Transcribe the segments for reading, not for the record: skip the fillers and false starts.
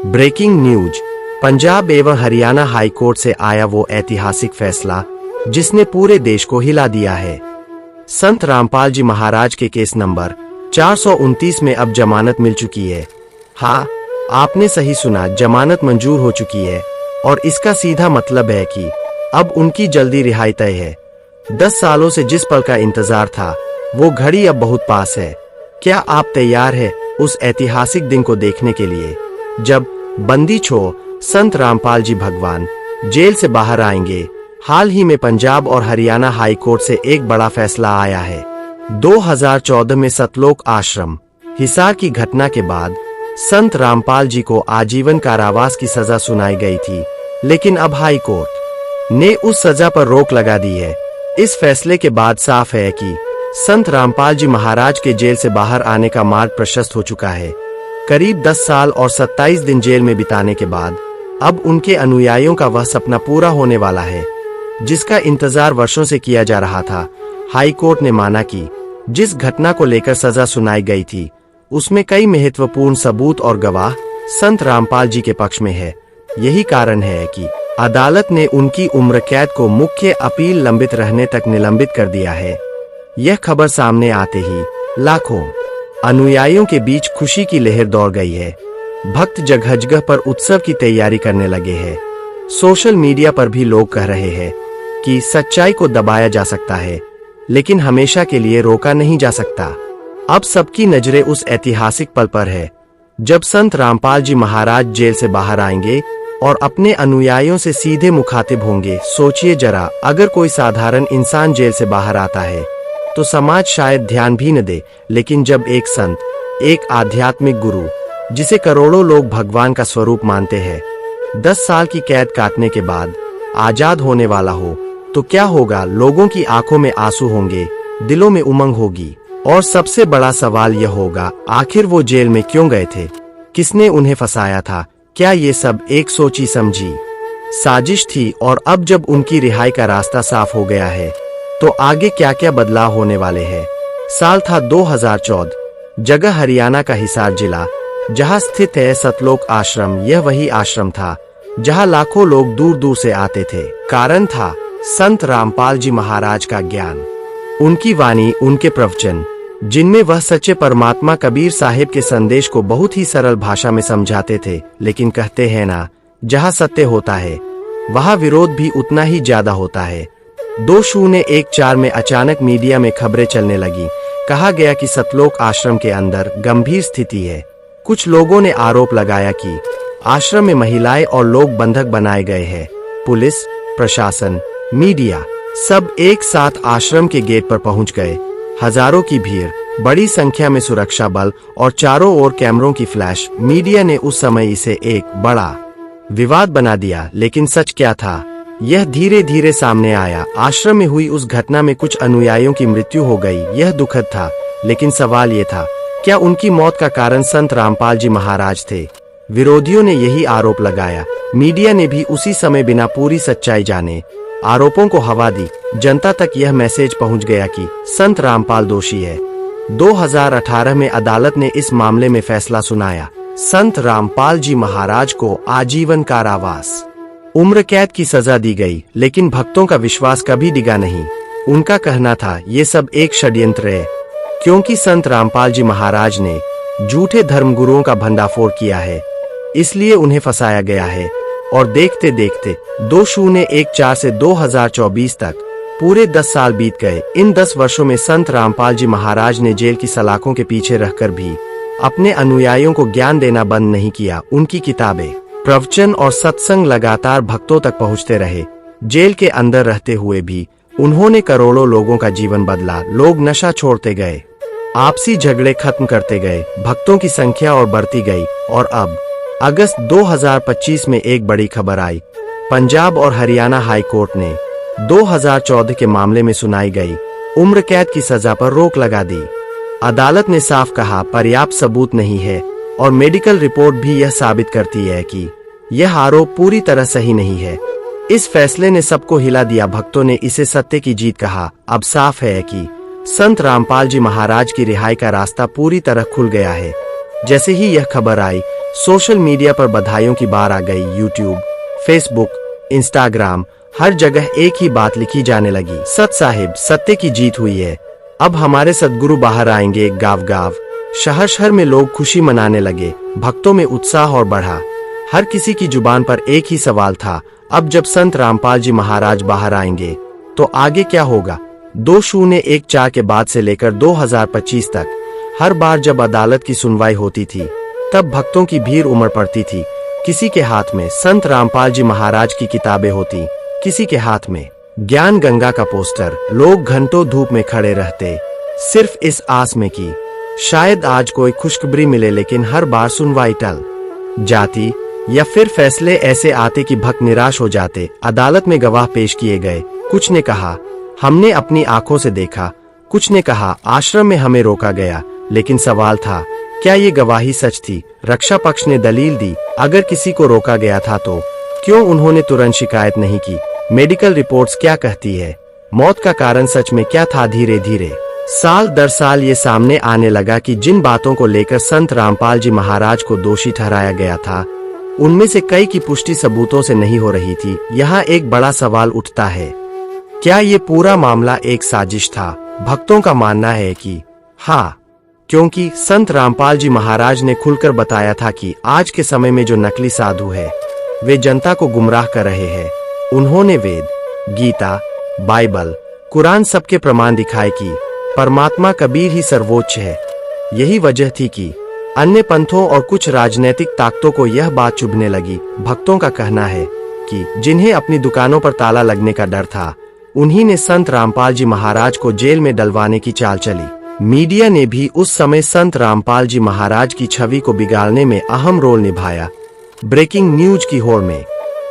Breaking news. Punjab एवं Haryana high court से आया वो ऐतिहासिक फैसला जिसने पूरे देश को हिला दिया है। संत रामपाल जी महाराज के केस नंबर 429 में अब जमानत मिल चुकी है। हाँ, आपने सही सुना, जमानत मंजूर हो चुकी है और इसका सीधा मतलब है कि अब उनकी जल्दी रिहाई तय है। 10 सालों से जिस पल का इंतजार था वो घड़ी अब बहुत पास है। क्या आप तैयार हैं उस ऐतिहासिक दिन को देखने के लिए जब बंदी छोड़ संत रामपाल जी भगवान जेल से बाहर आएंगे? हाल ही में पंजाब और हरियाणा हाई कोर्ट से एक बड़ा फैसला आया है। 2014 में सतलोक आश्रम हिसार की घटना के बाद संत रामपाल जी को आजीवन कारावास की सजा सुनाई गई थी, लेकिन अब हाई कोर्ट ने उस सजा पर रोक लगा दी है। इस फैसले के बाद साफ है कि संत रामपाल जी महाराज के जेल से बाहर आने का मार्ग प्रशस्त हो चुका है। करीब 10 साल और 27 दिन जेल में बिताने के बाद अब उनके अनुयायियों का वह सपना पूरा होने वाला है जिसका इंतजार वर्षों से किया जा रहा था। हाई कोर्ट ने माना कि जिस घटना को लेकर सजा सुनाई गई थी उसमें कई महत्वपूर्ण सबूत और गवाह संत रामपाल जी के पक्ष में है। यही कारण है कि अदालत ने उनकी उम्र कैद को मुख्य अपील लंबित रहने तक निलंबित कर दिया है। यह खबर सामने आते ही लाखों अनुयायियों के बीच खुशी की लहर दौड़ गई है। भक्त जगह जगह पर उत्सव की तैयारी करने लगे हैं। सोशल मीडिया पर भी लोग कह रहे हैं कि सच्चाई को दबाया जा सकता है लेकिन हमेशा के लिए रोका नहीं जा सकता। अब सबकी नजरें उस ऐतिहासिक पल पर है जब संत रामपाल जी महाराज जेल से बाहर आएंगे और अपने अनुयायियों से सीधे मुखातिब होंगे। सोचिए जरा, अगर कोई साधारण इंसान जेल से बाहर आता है तो समाज शायद ध्यान भी न दे, लेकिन जब एक संत, एक आध्यात्मिक गुरु जिसे करोड़ों लोग भगवान का स्वरूप मानते हैं, 10 साल की कैद काटने के बाद आजाद होने वाला हो तो क्या होगा? लोगों की आंखों में आंसू होंगे, दिलों में उमंग होगी और सबसे बड़ा सवाल यह होगा, आखिर वो जेल में क्यों गए थे? किसने उन्हें फंसाया था? क्या ये सब एक सोची समझी साजिश थी? और अब जब उनकी रिहाई का रास्ता साफ हो गया है तो आगे क्या क्या बदलाव होने वाले हैं? साल था 2014, जगह हरियाणा का हिसार जिला जहां स्थित है सतलोक आश्रम। यह वही आश्रम था जहां लाखों लोग दूर दूर से आते थे। कारण था संत रामपाल जी महाराज का ज्ञान, उनकी वाणी, उनके प्रवचन जिनमें वह सच्चे परमात्मा कबीर साहिब के संदेश को बहुत ही सरल भाषा में समझाते थे। लेकिन कहते हैं ना, जहां सत्य होता है वहां विरोध भी उतना ही ज्यादा होता है। 2014 में अचानक मीडिया में खबरें चलने लगी। कहा गया कि सतलोक आश्रम के अंदर गंभीर स्थिति है। कुछ लोगों ने आरोप लगाया कि आश्रम में महिलाएं और लोग बंधक बनाए गए हैं। पुलिस, प्रशासन, मीडिया सब एक साथ आश्रम के गेट पर पहुंच गए। हजारों की भीड़, बड़ी संख्या में सुरक्षा बल और चारों ओर कैमरों की फ्लैश। मीडिया ने उस समय इसे एक बड़ा विवाद बना दिया, लेकिन सच क्या था यह धीरे धीरे सामने आया। आश्रम में हुई उस घटना में कुछ अनुयायियों की मृत्यु हो गई। यह दुखद था, लेकिन सवाल यह था, क्या उनकी मौत का कारण संत रामपाल जी महाराज थे? विरोधियों ने यही आरोप लगाया। मीडिया ने भी उसी समय बिना पूरी सच्चाई जाने आरोपों को हवा दी। जनता तक यह मैसेज पहुंच गया कि संत रामपाल दोषी है। 2018 में अदालत ने इस मामले में फैसला सुनाया। संत रामपाल जी महाराज को आजीवन कारावास, उम्र कैद की सजा दी गई, लेकिन भक्तों का विश्वास कभी डिगा नहीं। उनका कहना था ये सब एक षड्यंत्र है, क्योंकि संत रामपाल जी महाराज ने झूठे धर्मगुरुओं का भंडाफोड़ किया है, इसलिए उन्हें फंसाया गया है। और देखते देखते 2014 से 2024 तक पूरे 10 साल बीत गए। इन 10 वर्षों में संत रामपाल जी महाराज ने जेल की सलाखों के पीछे रहकर भी अपने अनुयायियों को ज्ञान देना बंद नहीं किया। उनकी किताबें, प्रवचन और सत्संग लगातार भक्तों तक पहुंचते रहे। जेल के अंदर रहते हुए भी उन्होंने करोड़ों लोगों का जीवन बदला। लोग नशा छोड़ते गए, आपसी झगड़े खत्म करते गए, भक्तों की संख्या और बढ़ती गई। और अब अगस्त 2025 में एक बड़ी खबर आई। पंजाब और हरियाणा हाई कोर्ट ने 2014 के मामले में सुनाई गई उम्र कैद की सजा पर रोक लगा दी। अदालत ने साफ कहा, पर्याप्त सबूत नहीं है और मेडिकल रिपोर्ट भी यह साबित करती है कि यह आरोप पूरी तरह सही नहीं है। इस फैसले ने सबको हिला दिया। भक्तों ने इसे सत्य की जीत कहा। अब साफ है कि संत रामपाल जी महाराज की रिहाई का रास्ता पूरी तरह खुल गया है। जैसे ही यह खबर आई, सोशल मीडिया पर बधाइयों की बाढ़ आ गई। यूट्यूब, फेसबुक, इंस्टाग्राम, हर जगह एक ही बात लिखी जाने लगी, सत साहिब, सत्य की जीत हुई है। अब हमारे सद्गुरु बाहर आएंगे। गाँव गाँव, शहर शहर में लोग खुशी मनाने लगे। भक्तों में उत्साह और बढ़ा। हर किसी की जुबान पर एक ही सवाल था, अब जब संत रामपाल जी महाराज बाहर आएंगे तो आगे क्या होगा। 2014 के बाद से लेकर 2025 तक हर बार जब अदालत की सुनवाई होती थी, तब भक्तों की भीड़ उमड़ पड़ती थी। किसी के हाथ में संत रामपाल जी महाराज की किताबें होती, किसी के हाथ में ज्ञान गंगा का पोस्टर। लोग घंटों धूप में खड़े रहते, सिर्फ इस आस में कि शायद आज कोई खुशखबरी मिले, लेकिन हर बार सुनवाई टल जाती या फिर फैसले ऐसे आते कि भक्त निराश हो जाते। अदालत में गवाह पेश किए गए। कुछ ने कहा हमने अपनी आंखों से देखा, कुछ ने कहा आश्रम में हमें रोका गया। लेकिन सवाल था, क्या ये गवाही सच थी? रक्षा पक्ष ने दलील दी, अगर किसी को रोका गया था तो क्यों उन्होंने तुरंत शिकायत नहीं की? मेडिकल रिपोर्ट्स क्या कहती है? मौत का कारण सच में क्या था? धीरे धीरे साल दर साल ये सामने आने लगा कि जिन बातों को लेकर संत रामपाल जी महाराज को दोषी ठहराया गया था, उनमें से कई की पुष्टि सबूतों से नहीं हो रही थी। यहाँ एक बड़ा सवाल उठता है, क्या ये पूरा मामला एक साजिश था? भक्तों का मानना है कि हाँ, क्योंकि संत रामपाल जी महाराज ने खुलकर बताया था कि आज के समय में जो नकली साधु है, वे जनता को गुमराह कर रहे हैं। उन्होंने वेद, गीता, बाइबल, कुरान सबके प्रमाण दिखाए कि परमात्मा कबीर ही सर्वोच्च है। यही वजह थी कि अन्य पंथों और कुछ राजनीतिक ताकतों को यह बात चुभने लगी। भक्तों का कहना है कि जिन्हें अपनी दुकानों पर ताला लगने का डर था, उन्हीं ने संत रामपाल जी महाराज को जेल में डलवाने की चाल चली। मीडिया ने भी उस समय संत रामपाल जी महाराज की छवि को बिगाड़ने में अहम रोल निभाया। ब्रेकिंग न्यूज की होड़ में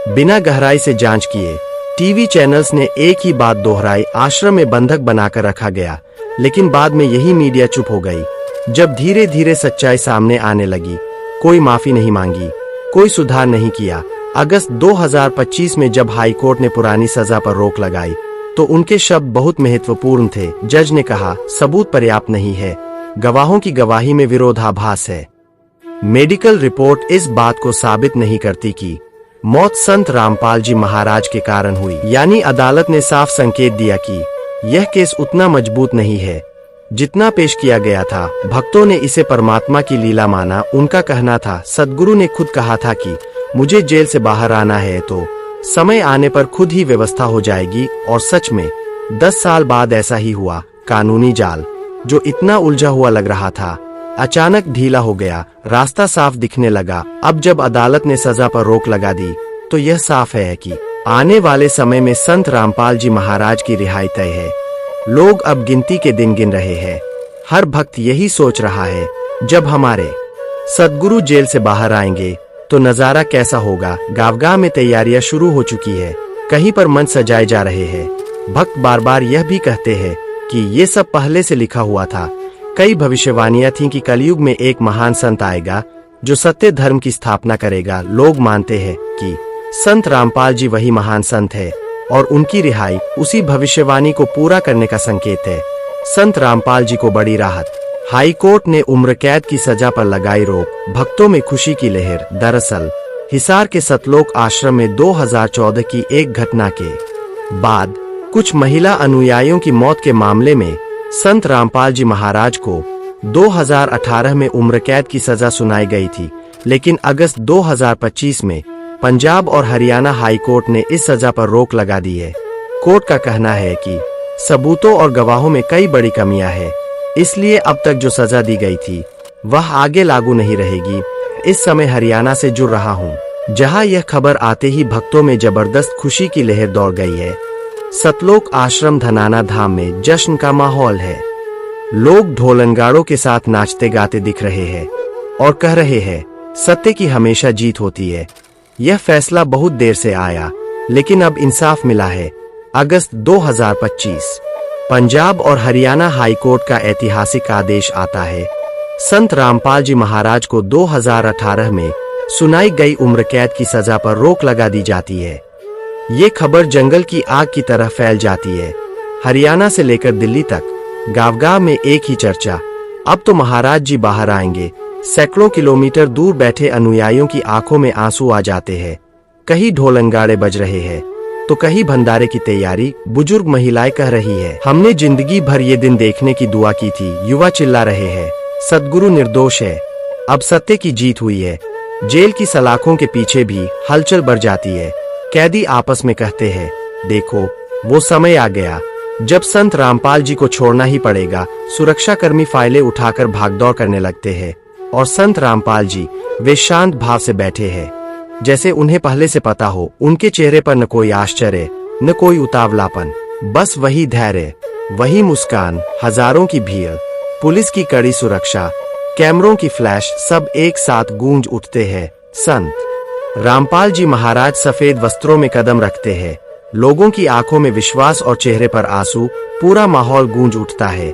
बिना गहराई से जांच किए टीवी चैनल्स ने एक ही बात दोहराई, आश्रम में बंधक बनाकर रखा गया। लेकिन बाद में यही मीडिया चुप हो गई। जब धीरे धीरे सच्चाई सामने आने लगी, कोई माफी नहीं मांगी, कोई सुधार नहीं किया। अगस्त 2025 में जब हाई कोर्ट ने पुरानी सजा पर रोक लगाई, तो उनके शब्द बहुत महत्वपूर्ण थे। जज ने कहा, सबूत पर्याप्त नहीं है, गवाहों की गवाही में विरोधाभास है। मेडिकल रिपोर्ट इस बात को साबित नहीं करती कि मौत संत रामपाल जी महाराज के कारण हुई। यानी अदालत ने साफ संकेत दिया कि यह केस उतना मजबूत नहीं है जितना पेश किया गया था। भक्तों ने इसे परमात्मा की लीला माना। उनका कहना था, सद्गुरु ने खुद कहा था कि मुझे जेल से बाहर आना है तो समय आने पर खुद ही व्यवस्था हो जाएगी। और सच में 10 साल बाद ऐसा ही हुआ। कानूनी जाल जो इतना उलझा हुआ लग रहा था, अचानक ढीला हो गया, रास्ता साफ दिखने लगा। अब जब अदालत ने सजा पर रोक लगा दी, तो यह साफ है कि आने वाले समय में संत रामपाल जी महाराज की रिहाई तय है। लोग अब गिनती के दिन गिन रहे हैं। हर भक्त यही सोच रहा है, जब हमारे सद्गुरु जेल से बाहर आएंगे तो नजारा कैसा होगा। गाँव-गाँव में तैयारियां शुरू हो चुकी है, कहीं पर मंच सजाए जा रहे हैं। भक्त बार बार यह भी कहते हैं कि ये सब पहले से लिखा हुआ था। कई भविष्यवाणियां थीं कि कलयुग में एक महान संत आएगा जो सत्य धर्म की स्थापना करेगा। लोग मानते हैं कि संत रामपाल जी वही महान संत है और उनकी रिहाई उसी भविष्यवाणी को पूरा करने का संकेत है। संत रामपाल जी को बड़ी राहत। हाई कोर्ट ने उम्र कैद की सजा पर लगाई रोक। भक्तों में खुशी की लहर। दरअसल हिसार के सतलोक आश्रम में 2014 की एक घटना के बाद कुछ महिला अनुयायियों की मौत के मामले में संत रामपाल जी महाराज को 2018 में उम्र कैद की सजा सुनाई गई थी। लेकिन अगस्त 2025 में पंजाब और हरियाणा हाई कोर्ट ने इस सजा पर रोक लगा दी है। कोर्ट का कहना है कि सबूतों और गवाहों में कई बड़ी कमियां हैं, इसलिए अब तक जो सजा दी गई थी वह आगे लागू नहीं रहेगी। इस समय हरियाणा से जुड़ रहा हूं, जहां यह खबर आते ही भक्तों में जबरदस्त खुशी की लहर दौड़ गई है। सतलोक आश्रम धनाना धाम में जश्न का माहौल है। लोग ढोलनगाड़ों के साथ नाचते गाते दिख रहे हैं और कह रहे हैं, सत्य की हमेशा जीत होती है। यह फैसला बहुत देर से आया, लेकिन अब इंसाफ मिला है। अगस्त 2025 पंजाब और हरियाणा हाई कोर्ट का ऐतिहासिक आदेश आता है। संत रामपाल जी महाराज को 2018 में सुनाई गई उम्र कैद की सजा पर रोक लगा दी जाती है। ये खबर जंगल की आग की तरह फैल जाती है। हरियाणा से लेकर दिल्ली तक गाँव-गाँव में एक ही चर्चा, अब तो महाराज जी बाहर आएंगे। सैकड़ों किलोमीटर दूर बैठे अनुयायियों की आंखों में आंसू आ जाते हैं। कहीं ढोलंगाड़े बज रहे हैं तो कहीं भंडारे की तैयारी। बुजुर्ग महिलाएं कह रही है, हमने जिंदगी भर ये दिन देखने की दुआ की थी। युवा चिल्ला रहे हैं, सद्गुरु निर्दोष है, अब सत्य की जीत हुई है। जेल की सलाखों के पीछे भी हलचल बढ़ जाती है। कैदी आपस में कहते हैं, देखो वो समय आ गया जब संत रामपाल जी को छोड़ना ही पड़ेगा। सुरक्षाकर्मी फाइलें उठाकर भागदौड़ करने लगते हैं और संत रामपाल जी वे शांत भाव से बैठे हैं, जैसे उन्हें पहले से पता हो। उनके चेहरे पर न कोई आश्चर्य न कोई उतावलापन, बस वही धैर्य, वही मुस्कान। हजारों की भीड़, पुलिस की कड़ी सुरक्षा, कैमरों की फ्लैश, सब एक साथ गूंज उठते हैं। संत रामपाल जी महाराज सफेद वस्त्रों में कदम रखते हैं। लोगों की आंखों में विश्वास और चेहरे पर आंसू। पूरा माहौल गूंज उठता है।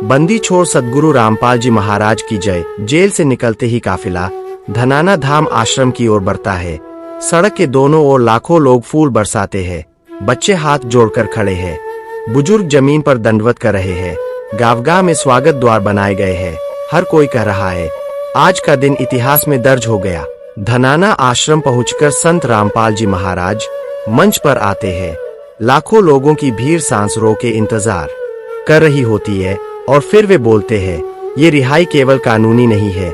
बंदी छोड़ सद्गुरु रामपाल जी महाराज की जय। जेल से निकलते ही काफिला धनाना धाम आश्रम की ओर बढ़ता है। सड़क के दोनों ओर लाखों लोग फूल बरसाते हैं। बच्चे हाथ जोड़कर खड़े हैं, बुजुर्ग जमीन पर दंडवत कर रहे हैं। गांव-गांव में स्वागत द्वार बनाए गए हैं। हर कोई कह रहा है, आज का दिन इतिहास में दर्ज हो गया। धनाना आश्रम पहुंचकर संत रामपाल जी महाराज मंच पर आते हैं। लाखों लोगों की भीड़ सांस रोके इंतजार कर रही होती है और फिर वे बोलते हैं, ये रिहाई केवल कानूनी नहीं है,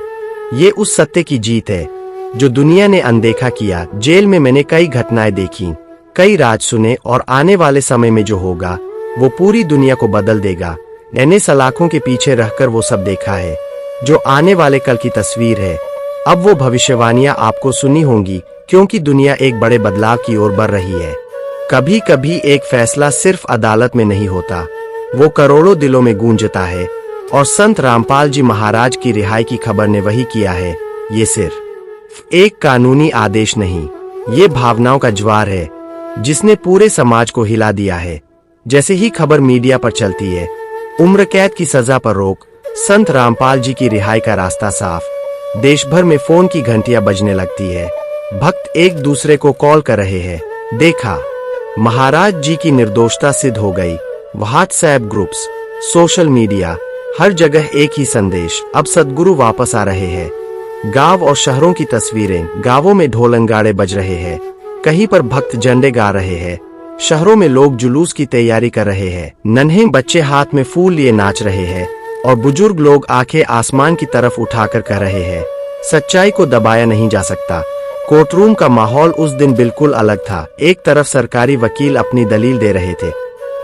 ये उस सत्य की जीत है जो दुनिया ने अनदेखा किया। जेल में मैंने कई घटनाएं देखी, कई राज सुने, और आने वाले समय में जो होगा वो पूरी दुनिया को बदल देगा। मैंने सलाखों के पीछे रहकर वो सब देखा है जो आने वाले कल की तस्वीर है। अब वो भविष्यवाणियां आपको सुनी होंगी, क्योंकि दुनिया एक बड़े बदलाव की ओर बढ़ रही है। कभी कभी एक फैसला सिर्फ अदालत में नहीं होता, वो करोड़ों दिलों में गूंजता है। और संत रामपाल जी महाराज की रिहाई की खबर ने वही किया है। ये सिर्फ एक कानूनी आदेश नहीं, ये भावनाओं का ज्वार है जिसने पूरे समाज को हिला दिया है। जैसे ही खबर मीडिया पर चलती है, उम्र कैद की सजा पर रोक, संत रामपाल जी की रिहाई का रास्ता साफ। देश भर में फोन की घंटियां बजने लगती है। भक्त एक दूसरे को कॉल कर रहे हैं, देखा महाराज जी की निर्दोषता सिद्ध हो गई। व्हाट्सएप ग्रुप्स, सोशल मीडिया, हर जगह एक ही संदेश, अब सद्गुरु वापस आ रहे हैं। गांव और शहरों की तस्वीरें, गांवों में ढोलंगाड़े बज रहे हैं, कहीं पर भक्त झंडे गा रहे हैं, शहरों में लोग जुलूस की तैयारी कर रहे हैं। नन्हे बच्चे हाथ में फूल लिए नाच रहे हैं और बुजुर्ग लोग आंखें आसमान की तरफ उठाकर कह रहे हैं, सच्चाई को दबाया नहीं जा सकता। कोर्टरूम का माहौल उस दिन बिल्कुल अलग था। एक तरफ सरकारी वकील अपनी दलील दे रहे थे,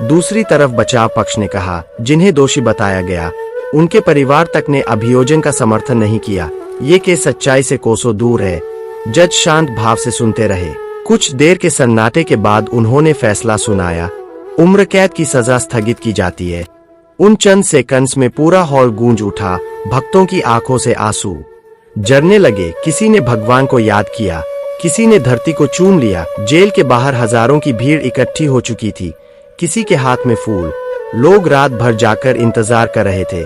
दूसरी तरफ बचाव पक्ष ने कहा, जिन्हें दोषी बताया गया उनके परिवार तक ने अभियोजन का समर्थन नहीं किया। ये केस सच्चाई से कोसों दूर है। जज शांत भाव से सुनते रहे। कुछ देर के सन्नाटे के बाद उन्होंने फैसला सुनाया। उम्र कैद की सजा स्थगित की जाती है। उन चंद सेकंड्स में पूरा हॉल गूंज उठा। भक्तों की आंखों से आंसू झरने लगे। किसी ने भगवान को याद किया, किसी ने धरती को चूम लिया। जेल के बाहर हजारों की भीड़ इकट्ठी हो चुकी थी, किसी के हाथ में फूल। लोग रात भर जाकर इंतजार कर रहे थे।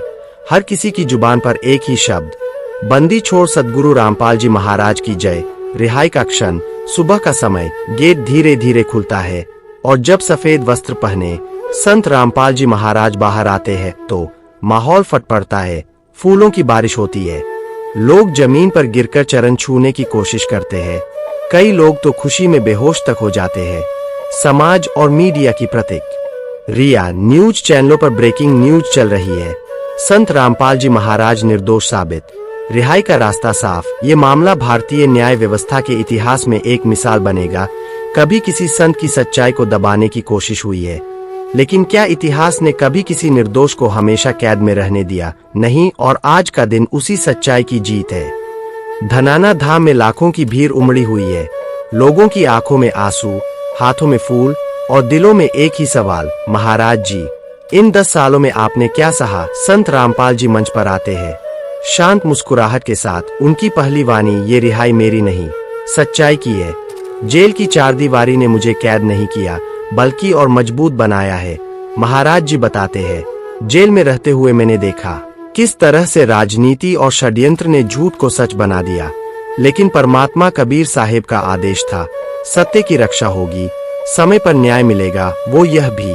हर किसी की जुबान पर एक ही शब्द, बंदी छोड़ सद्गुरु रामपाल जी महाराज की जय। रिहाई का क्षण, सुबह का समय, गेट धीरे धीरे खुलता है और जब सफेद वस्त्र पहने संत रामपाल जी महाराज बाहर आते हैं तो माहौल फट पड़ता है। फूलों की बारिश होती है। लोग जमीन पर गिरकर चरण छूने की कोशिश करते हैं। कई लोग तो खुशी में बेहोश तक हो जाते हैं। समाज और मीडिया की प्रतिक्रिया, न्यूज चैनलों पर ब्रेकिंग न्यूज चल रही है, संत रामपाल जी महाराज निर्दोष साबित, रिहाई का रास्ता साफ। ये मामला भारतीय न्याय व्यवस्था के इतिहास में एक मिसाल बनेगा। कभी किसी संत की सच्चाई को दबाने की कोशिश हुई है, लेकिन क्या इतिहास ने कभी किसी निर्दोष को हमेशा कैद में रहने दिया? नहीं। और आज का दिन उसी सच्चाई की जीत है। धनाना धाम में लाखों की भीड़ उमड़ी हुई है। लोगों की आंखों में आंसू, हाथों में फूल और दिलों में एक ही सवाल, महाराज जी इन 10 सालों में आपने क्या सहा? संत रामपाल जी मंच पर आते हैं, शांत मुस्कुराहट के साथ। उनकी पहली वाणी, ये रिहाई मेरी नहीं, सच्चाई की है। जेल की चारदीवारी ने मुझे कैद नहीं किया, बल्कि और मजबूत बनाया है। महाराज जी बताते हैं, जेल में रहते हुए मैंने देखा किस तरह से राजनीति और षड्यंत्र ने झूठ को सच बना दिया, लेकिन परमात्मा कबीर साहेब का आदेश था, सत्य की रक्षा होगी, समय पर न्याय मिलेगा। वो यह भी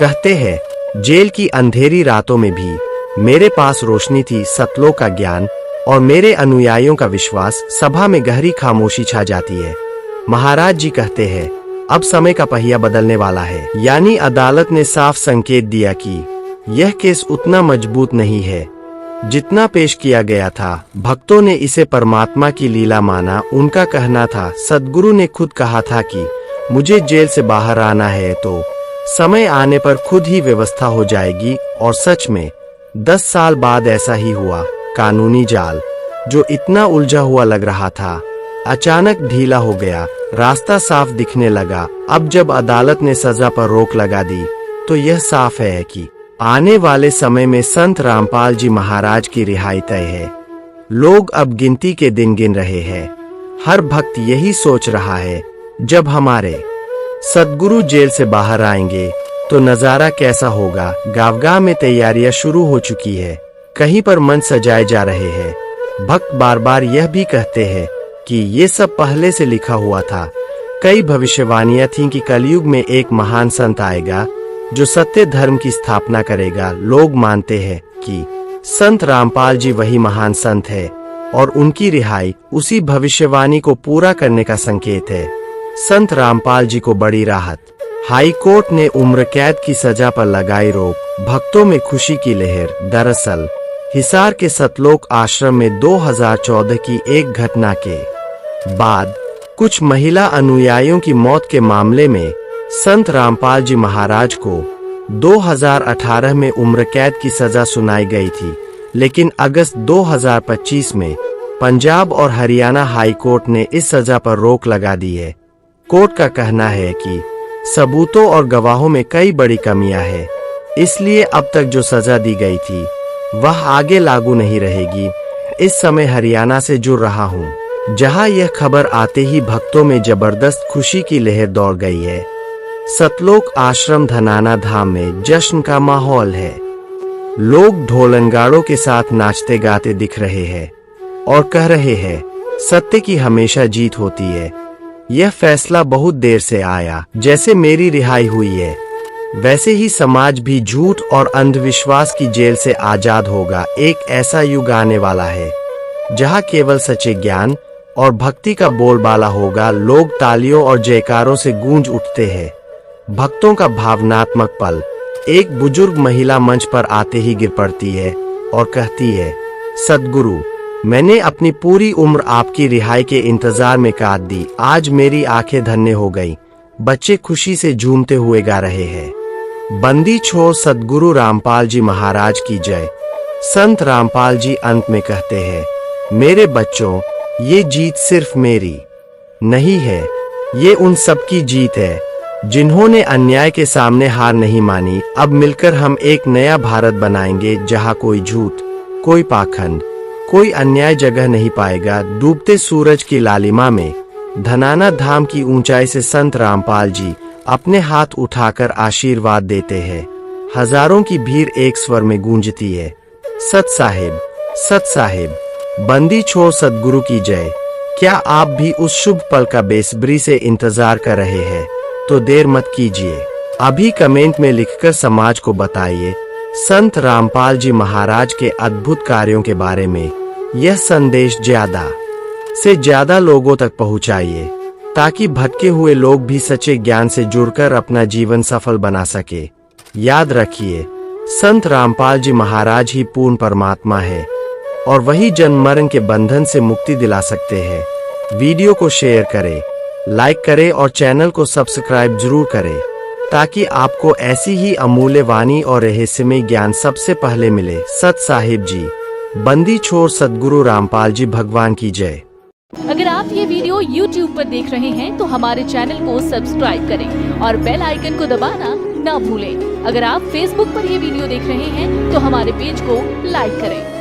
कहते हैं, जेल की अंधेरी रातों में भी मेरे पास रोशनी थी, सतलों का ज्ञान, और मेरे अनुयायियों का विश्वास। सभा में गहरी खामोशी छा जाती है। महाराज जी कहते हैं, अब समय का पहिया बदलने वाला है। यानी अदालत ने साफ संकेत दिया कि यह केस उतना मजबूत नहीं है जितना पेश किया गया था। भक्तों ने इसे परमात्मा की लीला माना। उनका कहना था, सद्गुरु ने खुद कहा था कि मुझे जेल से बाहर आना है तो समय आने पर खुद ही व्यवस्था हो जाएगी। और सच में 10 साल बाद ऐसा ही हुआ। कानूनी जाल जो इतना उलझा हुआ लग रहा था, अचानक ढीला हो गया। रास्ता साफ दिखने लगा। अब जब अदालत ने सजा पर रोक लगा दी तो यह साफ है कि आने वाले समय में संत रामपाल जी महाराज की रिहाई तय है। लोग अब गिनती के दिन गिन रहे हैं। हर भक्त यही सोच रहा है, जब हमारे सद्गुरु जेल से बाहर आएंगे तो नजारा कैसा होगा। गावगाह में तैयारियां शुरू हो चुकी है। कहीं पर मंच सजाए जा रहे हैं। भक्त बार बार यह भी कहते हैं कि ये सब पहले से लिखा हुआ था। कई भविष्यवाणियां थीं कि कलयुग में एक महान संत आएगा जो सत्य धर्म की स्थापना करेगा। लोग मानते हैं कि संत रामपाल जी वही महान संत है और उनकी रिहाई उसी भविष्यवाणी को पूरा करने का संकेत है। संत रामपाल जी को बड़ी राहत। हाई कोर्ट ने उम्र कैद की सजा पर लगाई रोक। भक्तों में खुशी की लहर। दरअसल हिसार के सतलोक आश्रम में 2014 की एक घटना के बाद कुछ महिला अनुयायियों की मौत के मामले में संत रामपाल जी महाराज को 2018 में उम्र कैद की सजा सुनाई गई थी। लेकिन अगस्त 2025 में पंजाब और हरियाणा हाई कोर्ट ने इस सजा पर रोक लगा दी है। कोर्ट का कहना है कि सबूतों और गवाहों में कई बड़ी कमियां हैं, इसलिए अब तक जो सजा दी गई थी वह आगे लागू नहीं रहेगी। इस समय हरियाणा से जुड़ रहा हूं, जहां यह खबर आते ही भक्तों में जबरदस्त खुशी की लहर दौड़ गई है। सतलोक आश्रम धनाना धाम में जश्न का माहौल है। लोग ढोलनगाड़ों के साथ नाचते गाते दिख रहे हैं और कह रहे हैं, सत्य की हमेशा जीत होती है। यह फैसला बहुत देर से आया। जैसे मेरी रिहाई हुई है, वैसे ही समाज भी झूठ और अंधविश्वास की जेल से आजाद होगा। एक ऐसा युग आने वाला है जहां केवल सच्चे ज्ञान और भक्ति का बोलबाला होगा। लोग तालियों और जयकारों से गूंज उठते हैं। भक्तों का भावनात्मक पल। एक बुजुर्ग महिला मंच पर आते ही गिर पड़ती है और कहती है, सद्गुरु, मैंने अपनी पूरी उम्र आपकी रिहाई के इंतजार में काट दी। आज मेरी आंखें धन्य हो गई। बच्चे खुशी से झूमते हुए गा रहे हैं, बंदी छोड़ सद्गुरु रामपाल जी महाराज की जय। संत रामपाल जी अंत में कहते हैं, मेरे बच्चों, ये जीत सिर्फ मेरी नहीं है, ये उन सबकी जीत है जिन्होंने अन्याय के सामने हार नहीं मानी। अब मिलकर हम एक नया भारत बनाएंगे जहां कोई झूठ, कोई पाखंड, कोई अन्याय जगह नहीं पाएगा। डूबते सूरज की लालिमा में धनाना धाम की ऊंचाई से संत रामपाल जी अपने हाथ उठाकर आशीर्वाद देते हैं। हजारों की भीड़ एक स्वर में गूंजती है, सत साहिब, सत साहिब, बंदी छोड़ सद्गुरु की जय। क्या आप भी उस शुभ पल का बेसब्री से इंतजार कर रहे हैं? तो देर मत कीजिए, अभी कमेंट में लिखकर समाज को बताइए संत रामपाल जी महाराज के अद्भुत कार्यों के बारे में। यह संदेश ज्यादा से ज्यादा लोगों तक पहुंचाइए ताकि भटके हुए लोग भी सच्चे ज्ञान से जुड़कर अपना जीवन सफल बना सके। याद रखिए, संत रामपाल जी महाराज ही पूर्ण परमात्मा है और वही जन्म मरण के बंधन से मुक्ति दिला सकते हैं। वीडियो को शेयर करें, लाइक करें और चैनल को सब्सक्राइब जरूर करें ताकि आपको ऐसी ही अमूल्य वाणी और रहस्यमय ज्ञान सबसे पहले मिले। सत साहिब जी, बंदी छोड़ सद्गुरु रामपाल जी भगवान की जय। अगर आप ये वीडियो YouTube पर देख रहे हैं तो हमारे चैनल को सब्सक्राइब करें और बेल आइकन को दबाना ना भूलें। अगर आप Facebook पर ये वीडियो देख रहे हैं तो हमारे पेज को लाइक करें।